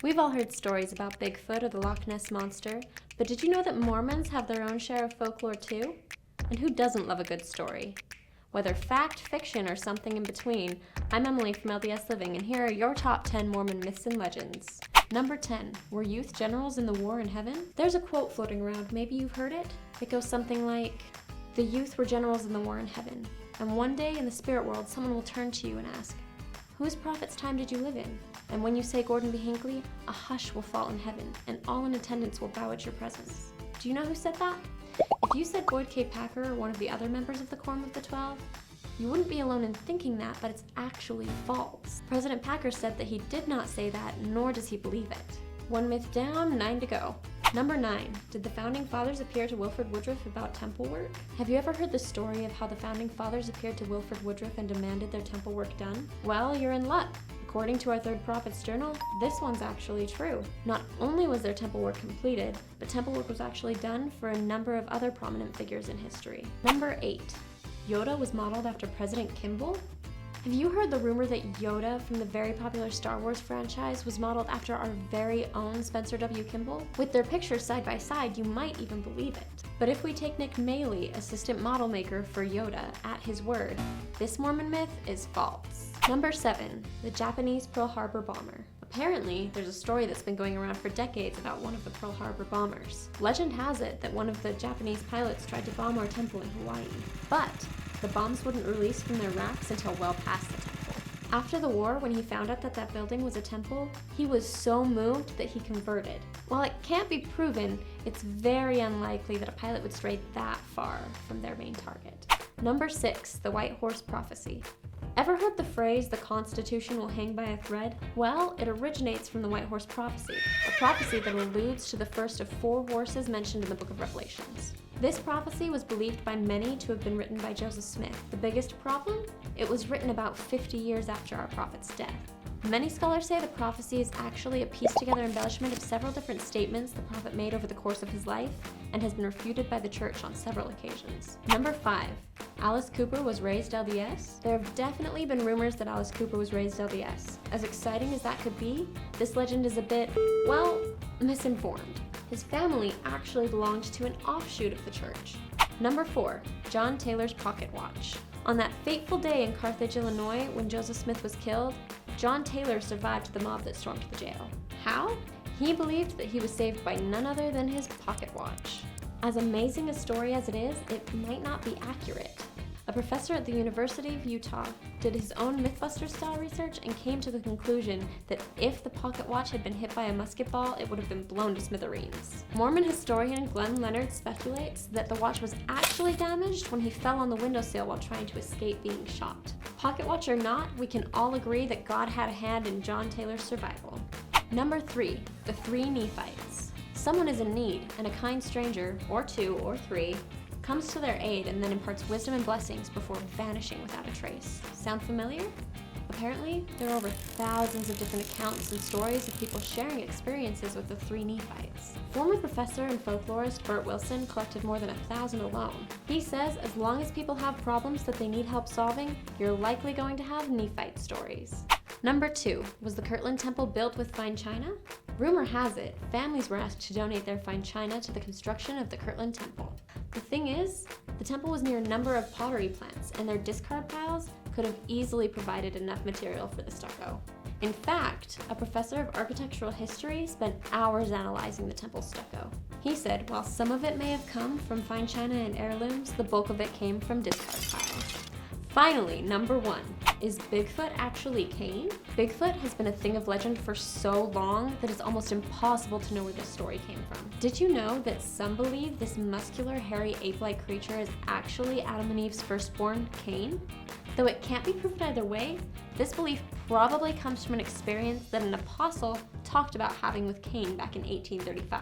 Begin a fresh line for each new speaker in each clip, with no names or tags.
We've all heard stories about Bigfoot or the Loch Ness Monster, but did you know that Mormons have their own share of folklore too? And who doesn't love a good story? Whether fact, fiction, or something in between, I'm Emily from LDS Living, and here are your top 10 Mormon myths and legends. Number 10. Were youth generals in the war in heaven? There's a quote floating around, maybe you've heard it? It goes something like, "The youth were generals in the war in heaven, and one day in the spirit world someone will turn to you and ask, 'Whose prophet's time did you live in?' And when you say Gordon B. Hinckley, a hush will fall in heaven, and all in attendance will bow at your presence." Do you know who said that? If you said Boyd K. Packer or one of the other members of the Quorum of the 12, you wouldn't be alone in thinking that, but it's actually false. President Packer said that he did not say that, nor does he believe it. One myth down, 9 to go. Number 9. Did the Founding Fathers appear to Wilford Woodruff about temple work? Have you ever heard the story of how the Founding Fathers appeared to Wilford Woodruff and demanded their temple work done? Well, you're in luck. According to our Third Prophet's Journal, this one's actually true. Not only was their temple work completed, but temple work was actually done for a number of other prominent figures in history. Number 8. Yoda was modeled after President Kimball? Have you heard the rumor that Yoda from the very popular Star Wars franchise was modeled after our very own Spencer W. Kimball? With their pictures side by side, you might even believe it. But if we take Nick Maley, assistant model maker for Yoda, at his word, this Mormon myth is false. Number 7. The Japanese Pearl Harbor bomber. Apparently, there's a story that's been going around for decades about one of the Pearl Harbor bombers. Legend has it that one of the Japanese pilots tried to bomb our temple in Hawaii, but the bombs wouldn't release from their racks until well past the temple. After the war, when he found out that that building was a temple, he was so moved that he converted. While it can't be proven, it's very unlikely that a pilot would stray that far from their main target. Number 6. The Whitehorse Prophecy. Ever heard the phrase, "the Constitution will hang by a thread"? Well, it originates from the Whitehorse Prophecy, a prophecy that alludes to the first of 4 horses mentioned in the book of Revelations. This prophecy was believed by many to have been written by Joseph Smith. The biggest problem? It was written about 50 years after our prophet's death. Many scholars say the prophecy is actually a pieced-together embellishment of several different statements the prophet made over the course of his life, and has been refuted by the church on several occasions. Number 5. Alice Cooper was raised LDS? There have definitely been rumors that Alice Cooper was raised LDS. As exciting as that could be, this legend is a bit, well, misinformed. His family actually belonged to an offshoot of the church. Number 4. John Taylor's pocket watch. On that fateful day in Carthage, Illinois, when Joseph Smith was killed, John Taylor survived the mob that stormed the jail. How? He believed that he was saved by none other than his pocket watch. As amazing a story as it is, it might not be accurate. A professor at the University of Utah did his own Mythbusters-style research and came to the conclusion that if the pocket watch had been hit by a musket ball, it would have been blown to smithereens. Mormon historian Glenn Leonard speculates that the watch was actually damaged when he fell on the windowsill while trying to escape being shot. Pocket watch or not, we can all agree that God had a hand in John Taylor's survival. Number 3. The Three Nephites. Someone is in need, and a kind stranger, or 2 or 3, comes to their aid and then imparts wisdom and blessings before vanishing without a trace. Sound familiar? Apparently, there are over thousands of different accounts and stories of people sharing experiences with the Three Nephites. Former professor and folklorist Bert Wilson collected more than 1,000 alone. He says as long as people have problems that they need help solving, you're likely going to have Nephite stories. Number 2. Was the Kirtland Temple built with fine china? Rumor has it, families were asked to donate their fine china to the construction of the Kirtland Temple. The thing is, the temple was near a number of pottery plants, and their discard piles could have easily provided enough material for the stucco. In fact, a professor of architectural history spent hours analyzing the temple stucco. He said while some of it may have come from fine china and heirlooms, the bulk of it came from discard piles. Finally, number 1. Is Bigfoot actually Cain? Bigfoot has been a thing of legend for so long that it's almost impossible to know where this story came from. Did you know that some believe this muscular, hairy, ape-like creature is actually Adam and Eve's firstborn, Cain? Though it can't be proven either way, this belief probably comes from an experience that an apostle talked about having with Cain back in 1835.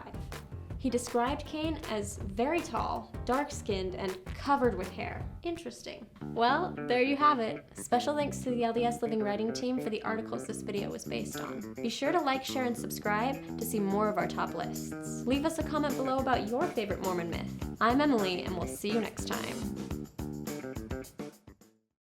He described Cain as very tall, dark-skinned, and covered with hair. Interesting. Well, there you have it. Special thanks to the LDS Living writing team for the articles this video was based on. Be sure to like, share, and subscribe to see more of our top lists. Leave us a comment below about your favorite Mormon myth. I'm Emily, and we'll see you next time.